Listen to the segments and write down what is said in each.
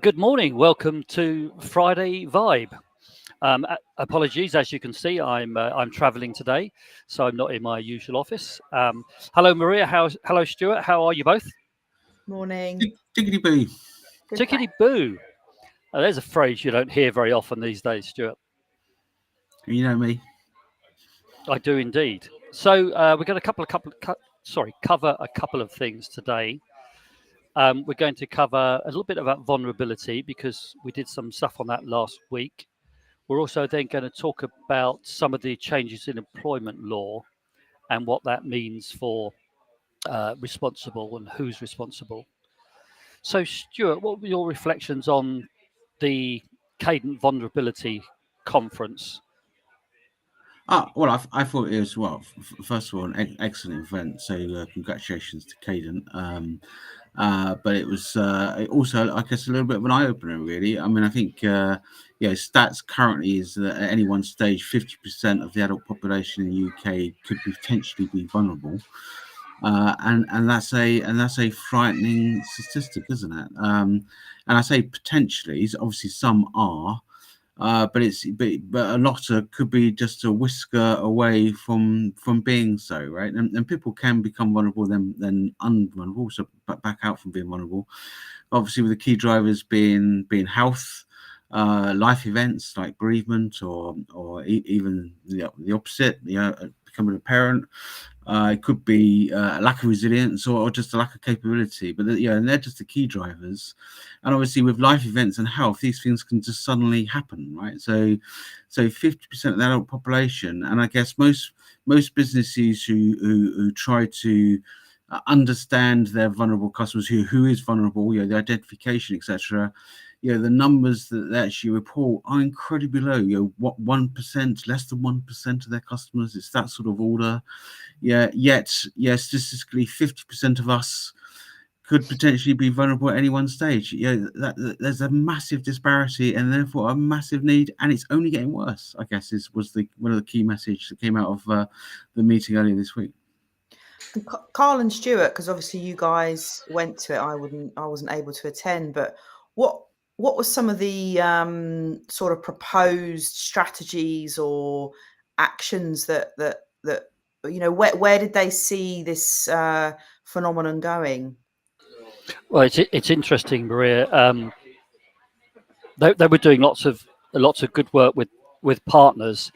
Good morning. Welcome to Friday Vibe. Apologies, as you can see, I'm travelling today, so I'm not in my usual office. Hello, Maria. Hello, Stuart. How are you both? Morning. Tickety boo. Good. Tickety boo. There's a phrase you don't hear very often these days, Stuart. You know me. I do indeed. So we're going to cover a couple of things today. We're going to cover a little bit about vulnerability because we did some stuff on that last week. We're also then going to talk about some of the changes in employment law and what that means for responsible and who's responsible. So, Stuart, what were your reflections on the Cadent Vulnerability Conference? Well, I thought it was, well, first of all, an excellent event. So congratulations to Caden. But it was also, I guess, a little bit of an eye opener, really. I mean, I think, stats currently is that at any one stage, 50% of the adult population in the UK could potentially be vulnerable. And that's a frightening statistic, isn't it? And I say potentially, obviously some are. But a lot could be just a whisker away from being so, right? And people can become vulnerable then unvulnerable, so back out from being vulnerable. Obviously, with the key drivers being health, life events like bereavement, or even the opposite, becoming a parent. It could be a lack of resilience or just a lack of capability, but and they're just the key drivers. And obviously, with life events and health, these things can just suddenly happen, right? So 50% of the adult population, and I guess most businesses who try to understand their vulnerable customers, who is vulnerable, the identification, etc. The numbers that they actually report are incredibly low. What 1%, less than 1% of their customers, it's that sort of order. Yet statistically 50% of us could potentially be vulnerable at any one stage. There's a massive disparity and therefore a massive need, and it's only getting worse, I guess, was one of the key messages that came out of the meeting earlier this week. And Carl and Stuart, because obviously you guys went to it, I wasn't able to attend, but what was some of the sort of proposed strategies or actions that where did they see this phenomenon going? Well, it's interesting, Maria. They were doing lots of good work with partners,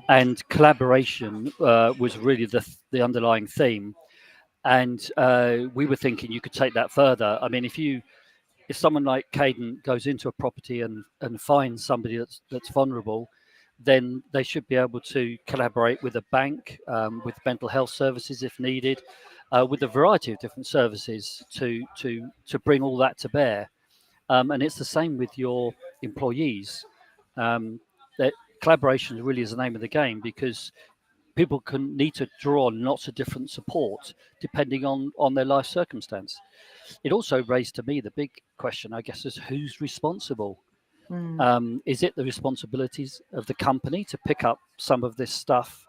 and collaboration was really the underlying theme. And we were thinking you could take that further. I mean, if someone like Caden goes into a property and finds somebody that's vulnerable, then they should be able to collaborate with a bank, with mental health services if needed, with a variety of different services to bring all that to bear. And it's the same with your employees. That collaboration really is the name of the game, because people can need to draw on lots of different support depending on their life circumstance. It also raised to me the big question, I guess, is who's responsible? Is it the responsibilities of the company to pick up some of this stuff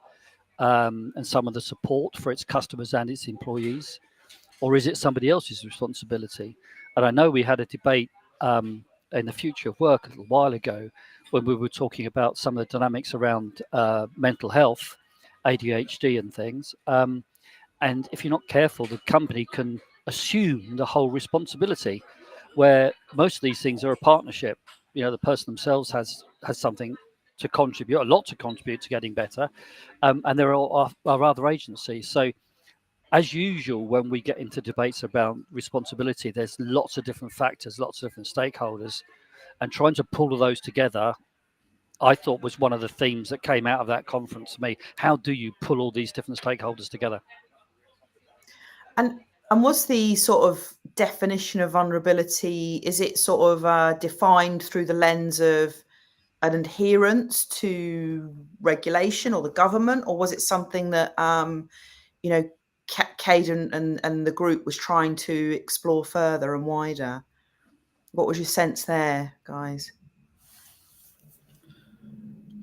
and some of the support for its customers and its employees? Or is it somebody else's responsibility? And I know we had a debate in the future of work a little while ago when we were talking about some of the dynamics around mental health, ADHD and things. And if you're not careful, the company can assume the whole responsibility, where most of these things are a partnership. The person themselves has something to contribute, a lot to contribute to getting better, and there are other agencies. So, as usual, when we get into debates about responsibility, there's lots of different factors, lots of different stakeholders, and trying to pull all those together, I thought, was one of the themes that came out of that conference to me. How do you pull all these different stakeholders together? And was the sort of definition of vulnerability, is it sort of defined through the lens of an adherence to regulation or the government, or was it something that Caden and the group was trying to explore further and wider? What was your sense there, guys?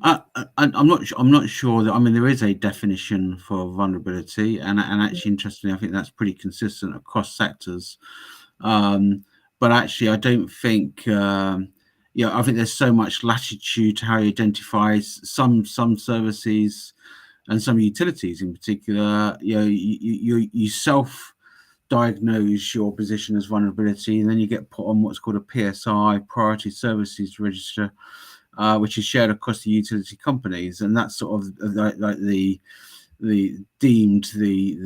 I'm not sure that. I mean, there is a definition for vulnerability, and actually, interestingly, I think that's pretty consistent across sectors. But but actually, I don't think. I think there's so much latitude to how you identify some services and some utilities in particular. You self diagnose your position as vulnerability, and then you get put on what's called a PSI, Priority Services Register, which is shared across the utility companies, and that's sort of like the deemed the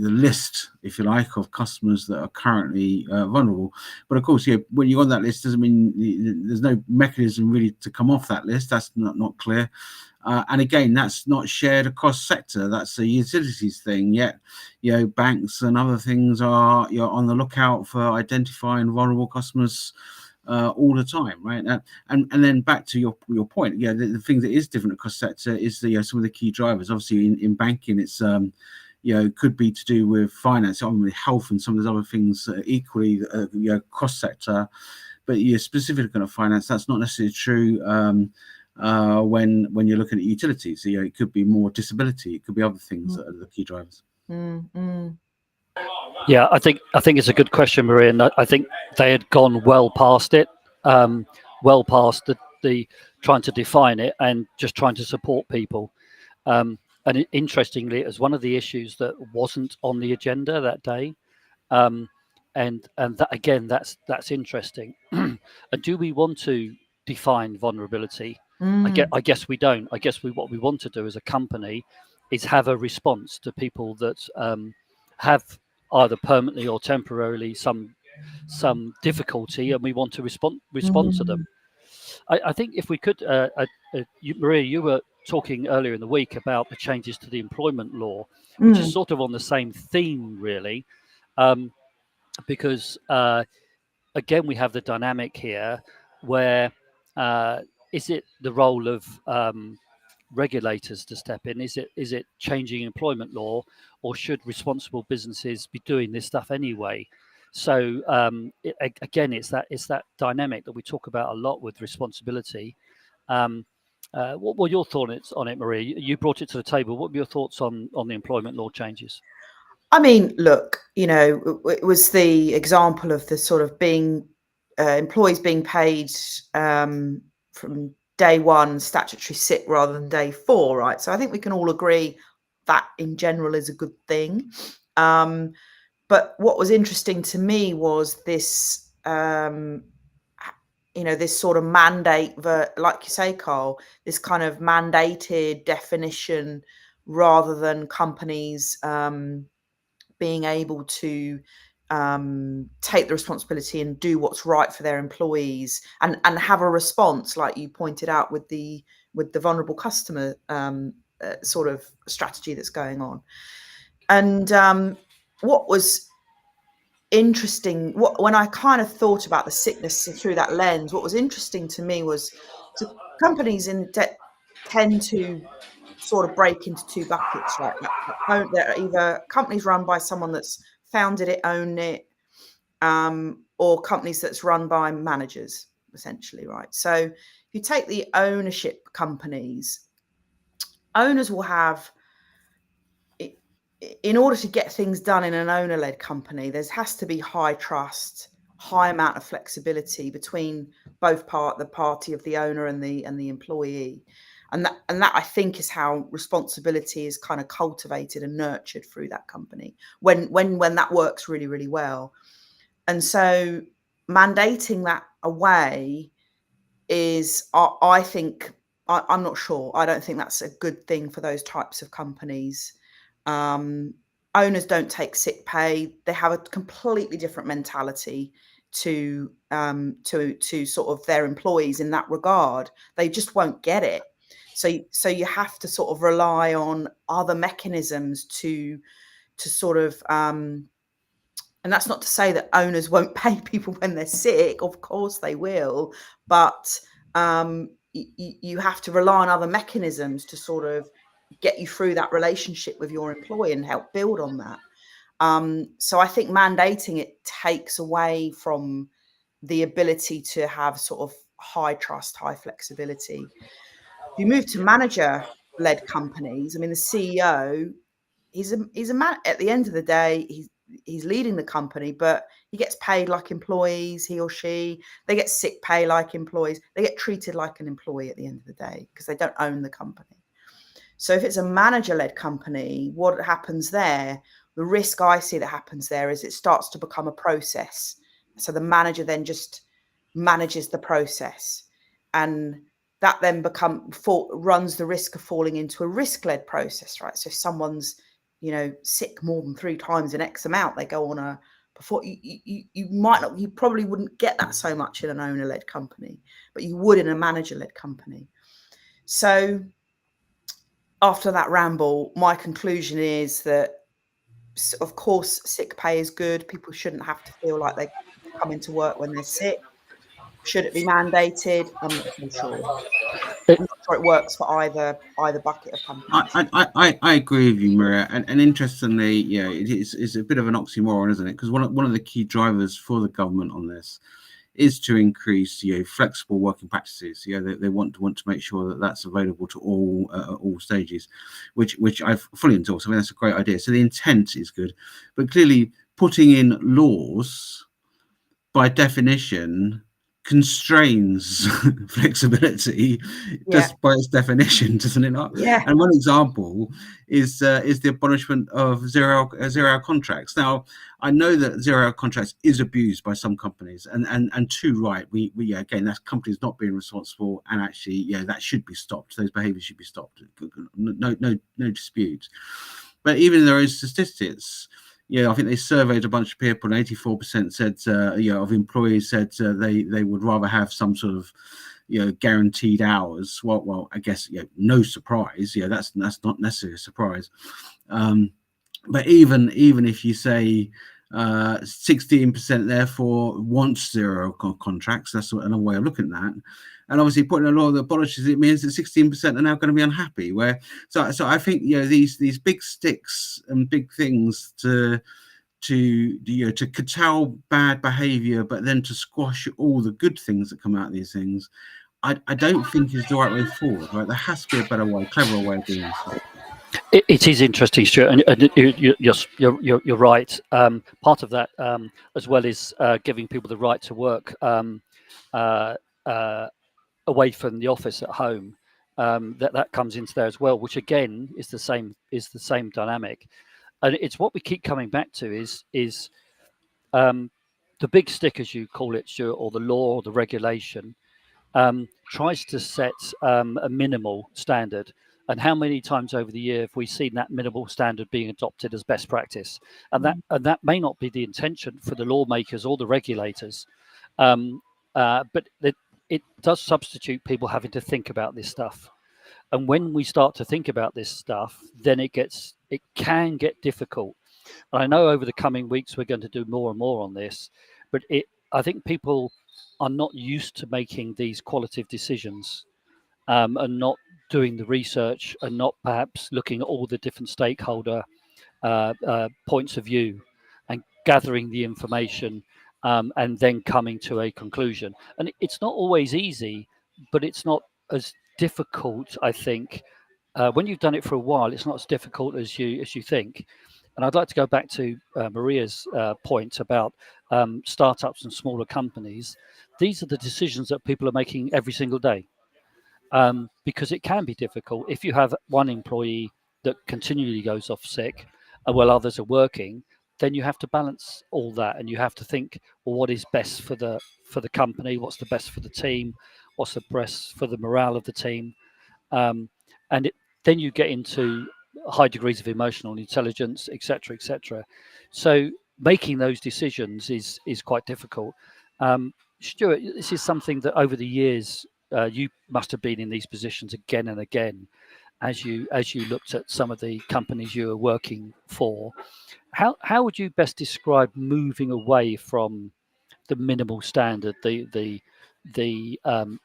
list, if you like, of customers that are currently vulnerable. But of course, when you're on that list, doesn't mean there's no mechanism really to come off that list. That's not clear. And again, that's not shared across sector. That's a utilities thing. Yet, banks and other things are on the lookout for identifying vulnerable customers all the time, right? And then back to your point, the thing that is different across sector is some of the key drivers. Obviously, in banking, it's could be to do with finance, with health, and some of those other things equally cross sector. But you're specifically looking at finance, that's not necessarily true. When you're looking at utilities, it could be more disability, it could be other things that are the key drivers. Yeah, I think it's a good question, Maria, and I think they had gone well past it, well past the trying to define it and just trying to support people. And interestingly, it was one of the issues that wasn't on the agenda that day. And that, again, that's interesting. And do we want to define vulnerability? I guess we don't. I guess what we want to do as a company is have a response to people that have either permanently or temporarily some difficulty, and we want to respond to them. I think if we could, Maria, you were talking earlier in the week about the changes to the employment law, which is sort of on the same theme, really, because again, we have the dynamic here where is it the role of regulators to step in? Is it changing employment law, or should responsible businesses be doing this stuff anyway? So again, it's that dynamic that we talk about a lot with responsibility. What were your thoughts on it, Maria? You brought it to the table. What were your thoughts on the employment law changes? I mean, look, it was the example of the sort of being employees being paid from day one statutory sick rather than day 4, right? So I think we can all agree that in general is a good thing. But what was interesting to me was this, this sort of mandate, like you say, Carl, this kind of mandated definition rather than companies being able to take the responsibility and do what's right for their employees and have a response, like you pointed out, with the vulnerable customer sort of strategy that's going on. And what was interesting, when I kind of thought about the sickness through that lens, what was interesting to me was companies tend to sort of break into 2 buckets, right? They're either companies run by someone that's founded it, owned it, or companies that's run by managers, essentially, right? So if you take the ownership companies, owners will have, in order to get things done in an owner-led company, there has to be high trust, high amount of flexibility between both the party of the owner and the employee. And that I think is how responsibility is kind of cultivated and nurtured through that company when that works really, really well. And so mandating that away is, I think, I'm not sure. I don't think that's a good thing for those types of companies. Owners don't take sick pay. They have a completely different mentality to sort of their employees in that regard. They just won't get it. So you have to sort of rely on other mechanisms to sort of, and that's not to say that owners won't pay people when they're sick. Of course they will, but you have to rely on other mechanisms to sort of get you through that relationship with your employee and help build on that. So I think mandating it takes away from the ability to have sort of high trust, high flexibility. If you move to manager-led companies, I mean, the CEO, he's a man. At the end of the day, he's leading the company, but he gets paid like employees, he or she. They get sick pay like employees. They get treated like an employee at the end of the day because they don't own the company. So if it's a manager-led company, what happens there? The risk I see that happens there is it starts to become a process. So the manager then just manages the process, and that then runs the risk of falling into a risk-led process, right? So if someone's, sick more than 3 times in X amount, they go on you probably wouldn't get that so much in an owner-led company, but you would in a manager-led company. So after that ramble, my conclusion is that, of course, sick pay is good. People shouldn't have to feel like they come into work when they're sick. Should it be mandated? I'm not so sure. I'm not sure it works for either bucket of companies. I agree with you, Maria. And interestingly, it's a bit of an oxymoron, isn't it? Because one of the key drivers for the government on this is to increase, flexible working practices. They want to make sure that that's available to all stages, which I fully endorse. I mean, that's a great idea. So the intent is good, but clearly putting in laws, by definition, constrains flexibility just by its definition, doesn't it not? Yeah. And one example is the abolishment of zero-hour contracts. Now, I know that zero-hour contracts is abused by some companies, and too right. We again, that's companies not being responsible, and actually, that should be stopped. Those behaviours should be stopped. No dispute. But even there is statistics. I think they surveyed a bunch of people, and 84% said, of employees said they would rather have some sort of, guaranteed hours. Well, I guess, no surprise. That's not necessarily a surprise. But even if you say 16% therefore wants zero contracts, that's another way of looking at that. And obviously, putting a law that abolishes it means that 16% are now going to be unhappy. So I think these big sticks and big things to curtail bad behaviour, but then to squash all the good things that come out of these things, I don't think is the right way forward. Right? There has to be a better way, cleverer way of doing this. It is interesting, Stuart, and you're right. Part of that, as well, is giving people the right to work away from the office at home. That comes into there as well, which again is the same dynamic, and it's what we keep coming back to is the big stick, as you call it, Stuart, or the law or the regulation. Tries to set a minimal standard. And how many times over the year have we seen that minimal standard being adopted as best practice? And that may not be the intention for the lawmakers or the regulators, but it does substitute people having to think about this stuff. And when we start to think about this stuff, then it can get difficult. And I know over the coming weeks we're going to do more and more on this, but I think people are not used to making these qualitative decisions, and not doing the research, and not perhaps looking at all the different stakeholder points of view and gathering the information, and then coming to a conclusion. And it's not always easy, but it's not as difficult, I think. When you've done it for a while, it's not as difficult as you think. And I'd like to go back to Maria's point about startups and smaller companies. These are the decisions that people are making every single day, because it can be difficult if you have one employee that continually goes off sick, while others are working. Then you have to balance all that, and you have to think, well, what is best for the company? What's the best for the team? What's the best for the morale of the team? Then you get into high degrees of emotional intelligence, etc., etc. So making those decisions is quite difficult. Stuart, this is something that over the years you must have been in these positions again and again, as you looked at some of the companies you were working for. How would you best describe moving away from the minimal standard, the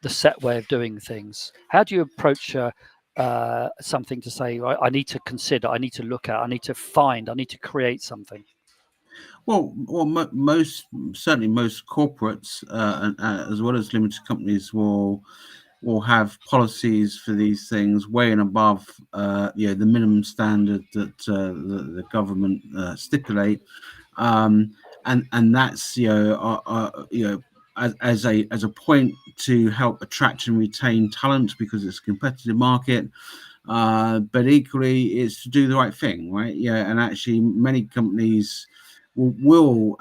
set way of doing things? How do you approach something to say, right, I need to consider, I need to look at, I need to find, I need to create something? Well, most corporates, as well as limited companies, will have policies for these things way and above the minimum standard that the government stipulate. And that's as a point to help attract and retain talent because it's a competitive market. But equally, it's to do the right thing, right? Yeah, and actually, many companies will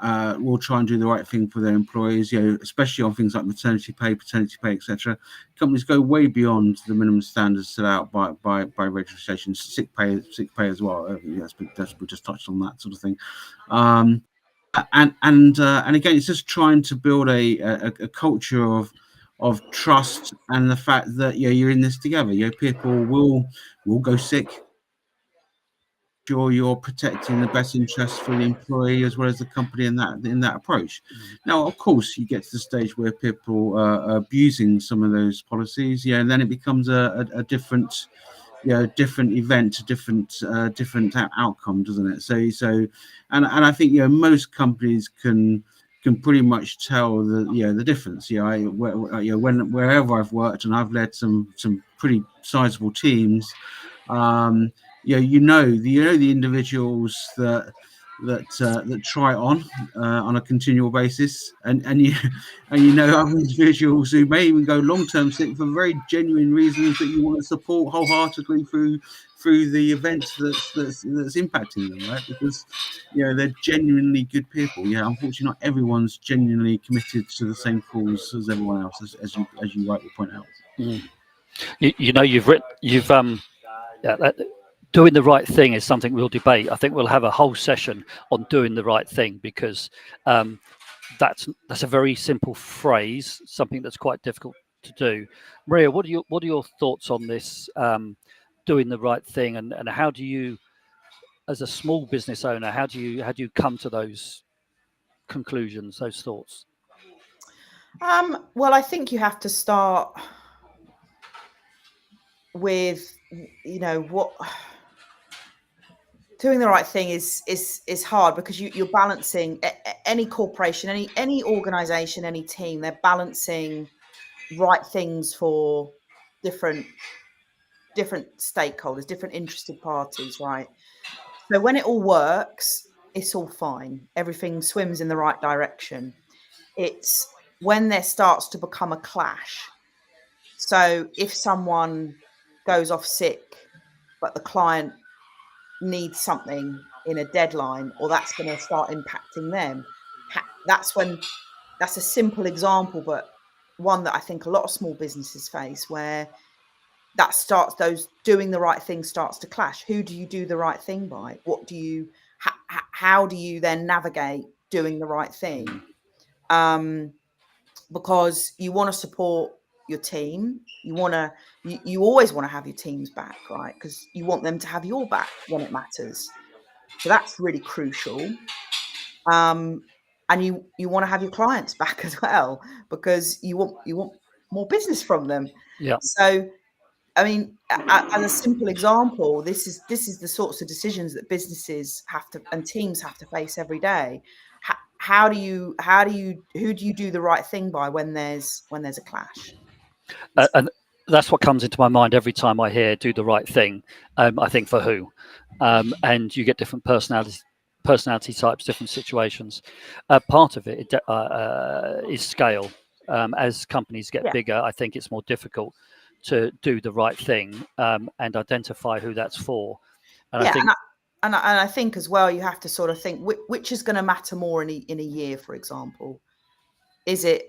try and do the right thing for their employees. Especially on things like maternity pay, paternity pay, etc. Companies go way beyond the minimum standards set out by legislation. Sick pay as well. Yes, we just touched on that sort of thing. And again, it's just trying to build a culture of trust and the fact that you're in this together. People will go sick. Sure, you're protecting the best interests for the employee as well as the company in that approach. Now, of course, you get to the stage where people are abusing some of those policies, and then it becomes a different different event, different outcome, doesn't it? And I think most companies can pretty much tell the difference. Wherever I've worked and I've led some pretty sizable teams, the individuals that try on a continual basis, and other individuals who may even go long-term sick for very genuine reasons that you want to support wholeheartedly through the events that's impacting them, right? Because they're genuinely good people. Unfortunately, not everyone's genuinely committed to the same cause as everyone else, as you rightly point out. Doing the right thing is something we'll debate. I think we'll have a whole session on doing the right thing because that's a very simple phrase, something that's quite difficult to do. Maria, what are your thoughts on this, doing the right thing, and how do you, as a small business owner, how do you come to those conclusions, those thoughts? Well, I think you have to start with what doing the right thing is hard because you're balancing any corporation, any organization, any team. They're balancing right things for different stakeholders, different interested parties, right? So when it all works, it's all fine. Everything swims in the right direction. It's when there starts to become a clash. So if someone goes off sick, but the client needs something in a deadline, or that's going to start impacting them, that's a simple example, but one that I think a lot of small businesses face, where those doing the right thing starts to clash. Who do you do the right thing by? How do you then navigate doing the right thing? Because you want to support your team. You always want to have your team's back, right? Because you want them to have your back when it matters. So that's really crucial. And you want to have your clients back as well, because you want more business from them. Yeah. So, I mean, as a simple example, this is the sorts of decisions that businesses have to and teams have to face every day. Who do you do the right thing by when there's a clash? And that's what comes into my mind every time I hear "do the right thing." I think for who, and you get different personality types, different situations. Part of it is scale. As companies get bigger, I think it's more difficult to do the right thing and identify who that's for. And I think as well, you have to sort of think which is going to matter more in a year, for example. Is it,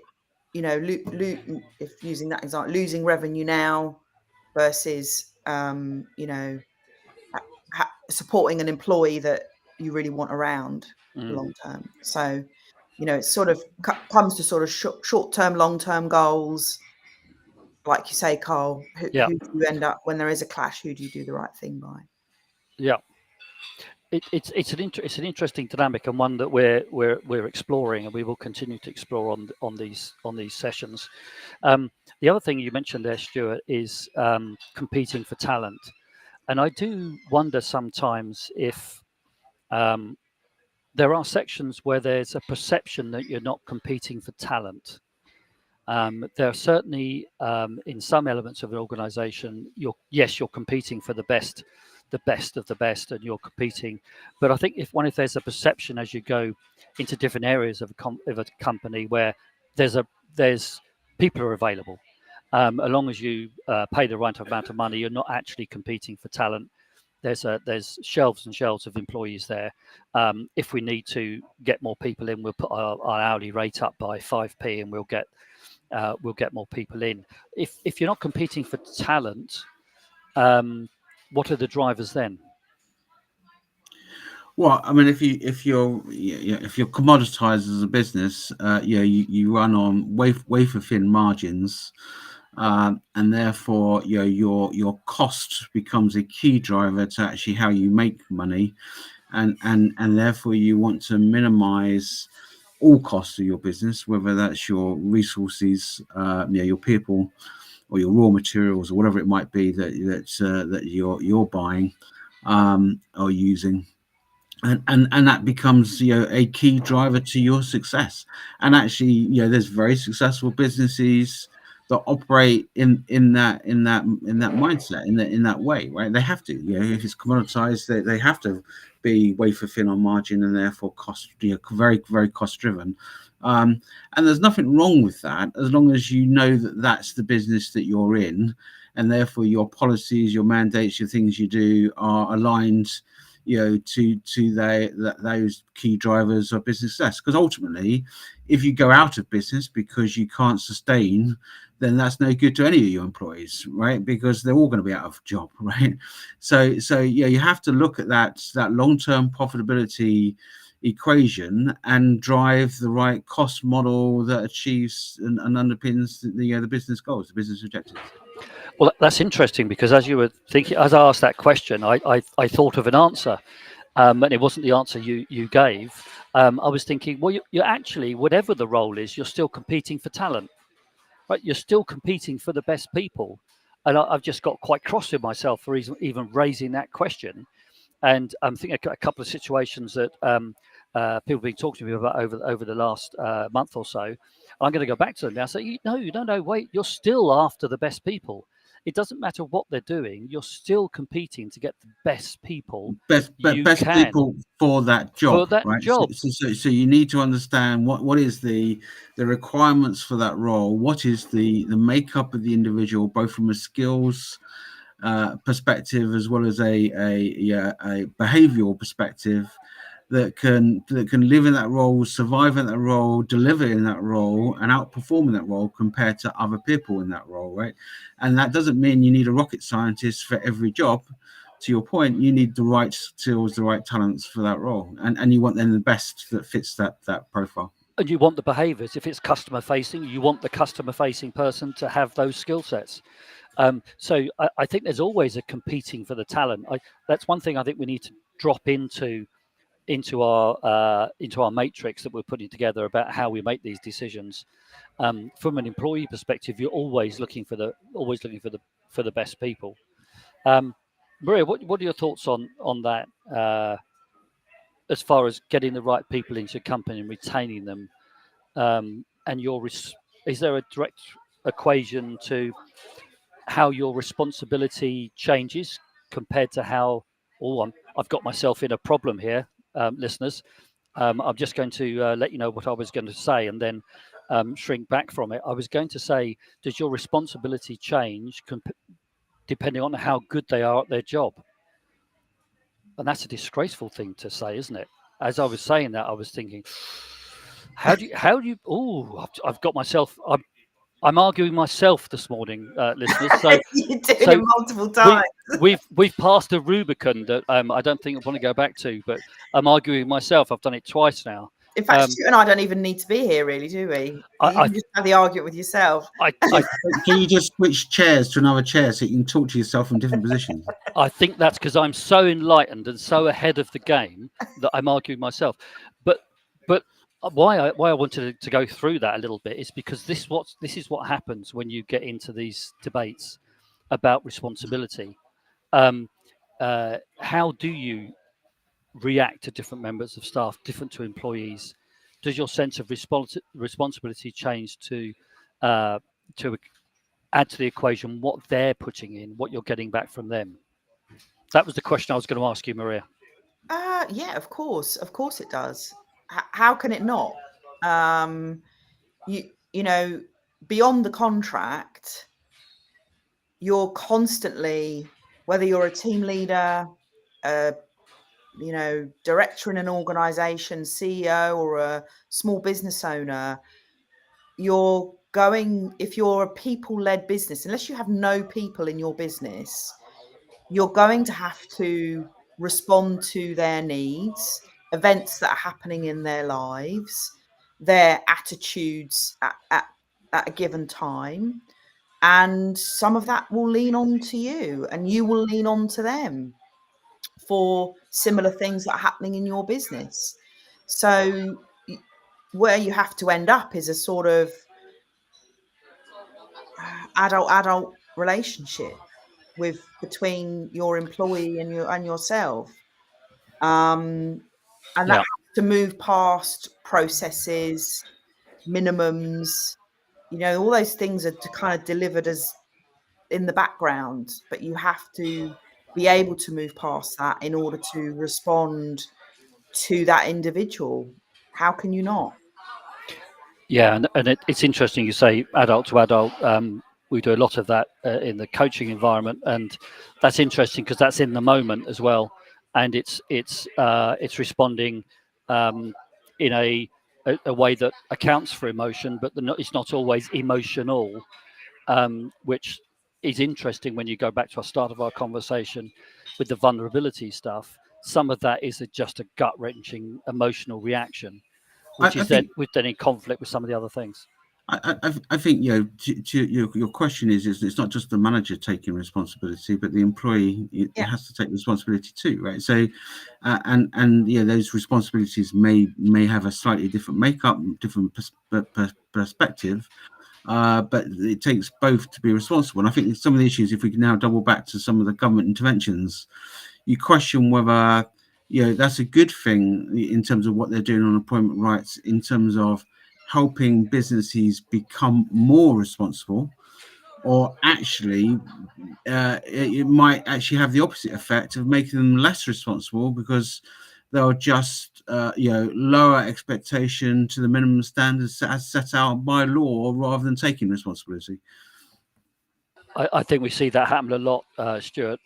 if using that example, losing revenue now versus, supporting an employee that you really want around long term. So, it sort of comes to sort of short term, long term goals. Like you say, Carl, who do you end up when there is a clash? Who do you do the right thing by? Yeah. It's an interesting dynamic, and one that we're exploring, and we will continue to explore on these sessions. The other thing you mentioned there, Stuart, is competing for talent, and I do wonder sometimes if there are sections where there's a perception that you're not competing for talent. There are certainly in some elements of an organisation, you're competing for the best the best of the best and you're competing. But I think if there's a perception as you go into different areas of a company where there's people are available, as long as you pay the right amount of money, you're not actually competing for talent. There's shelves and shelves of employees there. If we need to get more people in, we'll put our hourly rate up by 5p, and we'll get more people in. If you're not competing for talent, what are the drivers then? Well, I mean, if you're commoditized as a business, you run on wafer thin margins, and therefore your cost becomes a key driver to actually how you make money, and therefore you want to minimize all costs of your business, whether that's your resources, your people, or your raw materials, or whatever it might be that you're buying or using. And that becomes a key driver to your success. And actually, there's very successful businesses that operate in that mindset, in that way, right? They have to, if it's commoditized, they have to be wafer thin on margin, and therefore cost, very, very cost driven. And there's nothing wrong with that, as long as you know that that's the business that you're in, and therefore your policies, your mandates, your things you do are aligned to those key drivers of business success. Because ultimately, if you go out of business because you can't sustain, then that's no good to any of your employees, right? Because they're all going to be out of job, right? So you have to look at that long-term profitability equation and drive the right cost model that achieves and underpins the business goals, the business objectives. Well, that's interesting, because as you were thinking, as I asked that question, I thought of an answer, and it wasn't the answer you gave. I was thinking, well, you're actually, whatever the role is, you're still competing for talent, right? You're still competing for the best people, and I've just got quite cross with myself for even raising that question. And I'm thinking a couple of situations that people have been talking to me about over the last month or so. I'm going to go back to them now. Say, no, wait, you're still after the best people. It doesn't matter what they're doing. You're still competing to get the best people. Best people for that job, right? Job. So you need to understand what is the requirements for that role. What is the makeup of the individual, both from a skills perspective as well as a behavioral perspective, that can live in that role, survive in that role, deliver in that role, and outperform in that role compared to other people in that role, right? And that doesn't mean you need a rocket scientist for every job. To your point, you need the right skills, the right talents for that role, and you want then the best that fits that profile. And you want the behaviours. If it's customer facing, you want the customer facing person to have those skill sets. So I think there's always a competing for the talent. That's one thing I think we need to drop into our matrix that we're putting together about how we make these decisions. From an employee perspective, you're always looking for the best people. Maria, what are your thoughts on that? As far as getting the right people into your company and retaining them, and is there a direct equation to how your responsibility changes compared to how? I've got myself in a problem here, listeners. I'm just going to let you know what I was going to say, and then shrink back from it. I was going to say, does your responsibility change depending on how good they are at their job? And that's a disgraceful thing to say, isn't it? As I was saying that, I was thinking, how do you? Oh, I've got myself. I'm arguing myself this morning, listeners. So you did it multiple times. We've passed a Rubicon that I don't think I want to go back to, but I'm arguing myself. I've done it twice now. In fact, you and I don't even need to be here, really, do we? You can just have the argument with yourself. Can you just switch chairs to another chair so you can talk to yourself from different positions? I think that's because I'm so enlightened and so ahead of the game that I'm arguing myself. But why I wanted to go through that a little bit is because this is what happens when you get into these debates about responsibility. How do you react to different members of staff, different to employees? Does your sense of responsibility change to add to the equation what they're putting in, what you're getting back from them? That was the question I was going to ask you, Maria. Yeah, of course it does. How can it not? You know, beyond the contract, you're constantly, whether you're a team leader, you know, director in an organization, CEO, or a small business owner, you're going, if you're a people-led business, unless you have no people in your business, you're going to have to respond to their needs, events that are happening in their lives, their attitudes at a given time. And some of that will lean on to you, and you will lean on to them for similar things that are happening in your business. So where you have to end up is a sort of adult relationship between your employee and yourself. And that has to move past processes, minimums, you know, all those things are kind of delivered as in the background, but you have to be able to move past that in order to respond to that individual. How can you not? Yeah, and it's interesting you say adult to adult. We do a lot of that in the coaching environment, and that's interesting because that's in the moment as well, and it's responding in a way that accounts for emotion, but it's not always emotional, which is interesting when you go back to our start of our conversation with the vulnerability stuff. Some of that is just a gut wrenching emotional reaction, which is then in conflict with some of the other things. I think, you know, to your question is it's not just the manager taking responsibility, but the employee it has to take responsibility too, right? So, and yeah, those responsibilities may have a slightly different makeup, different perspective, but it takes both to be responsible. And I think some of the issues, if we can now double back to some of the government interventions, you question whether, you know, that's a good thing in terms of what they're doing on employment rights, in terms of helping businesses become more responsible, or actually it might actually have the opposite effect of making them less responsible because they'll just you know, lower expectation to the minimum standards as set out by law rather than taking responsibility. I think we see that happen a lot, Stuart.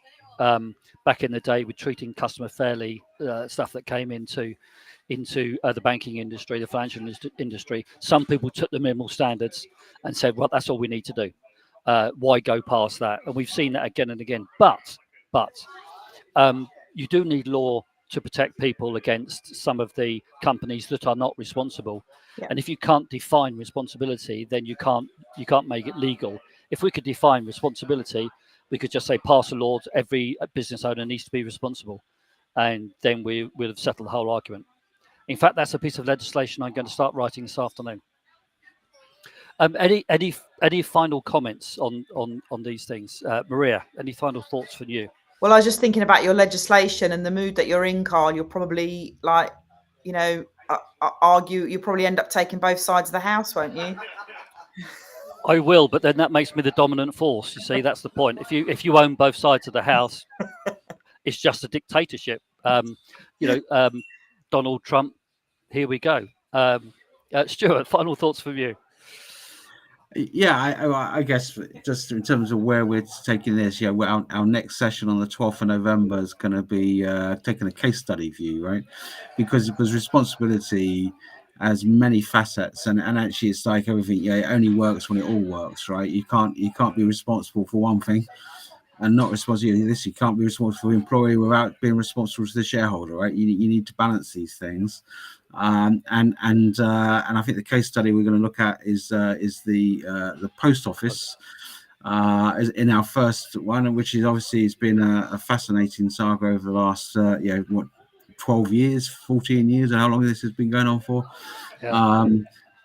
Back in the day with treating customer fairly, stuff that came into the banking industry, the financial industry, some people took the minimal standards and said, well, that's all we need to do. Why go past that? And we've seen that again and again. But you do need law to protect people against some of the companies that are not responsible. Yeah. And if you can't define responsibility, then you can't make it legal. If we could define responsibility, we could just say pass a law, every business owner needs to be responsible, and then we would have settled the whole argument. In fact, that's a piece of legislation I'm going to start writing this afternoon. Any final comments on these things? Maria, any final thoughts from you? Well, I was just thinking about your legislation and the mood that you're in, Carl. You'll probably, like, you know, argue. You'll probably end up taking both sides of the house, won't you? I will, but then that makes me the dominant force. You see, that's the point. If you own both sides of the house, it's just a dictatorship. You know, Donald Trump. Here we go. Stuart, final thoughts from you. Yeah, I guess just in terms of where we're taking this, yeah, our next session on the 12th of November is going to be taking a case study view, right? Because responsibility has many facets, and actually it's like everything. Yeah, it only works when it all works, right? You can't be responsible for one thing and not responsible for this. You can't be responsible for the employee without being responsible to the shareholder, right? You need to balance these things. And I think the case study we're going to look at is the post office in our first one, which is obviously it's been a fascinating saga over the last 12 years, 14 years, and how long this has been going on for. Yeah.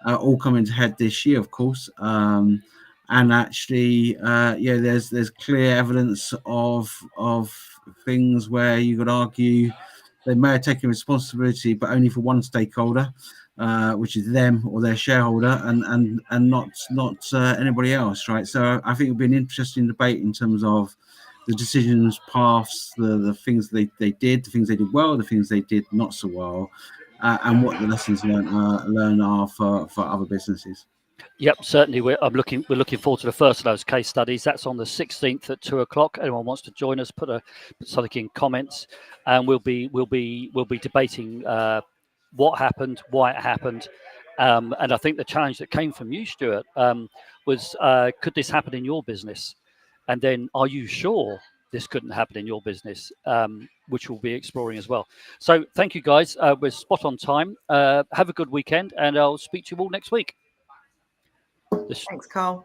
All coming to head this year, of course. And actually, there's clear evidence of things where you could argue they may have taken responsibility, but only for one stakeholder, which is them or their shareholder, and not anybody else, right? So I think it'll be an interesting debate in terms of decisions, paths, the things they did, the things they did well, the things they did not so well, and what the lessons learned are for other businesses. Yep, certainly. We're looking forward to the first of those case studies. That's on the 16th at 2:00. Anyone wants to join us, put something in comments, and we'll be debating what happened, why it happened, and I think the challenge that came from you, Stuart, was could this happen in your business, and then are you sure this couldn't happen in your business, which we'll be exploring as well. So thank you guys. We're spot on time. Have a good weekend, and I'll speak to you all next week. Thanks, Carl.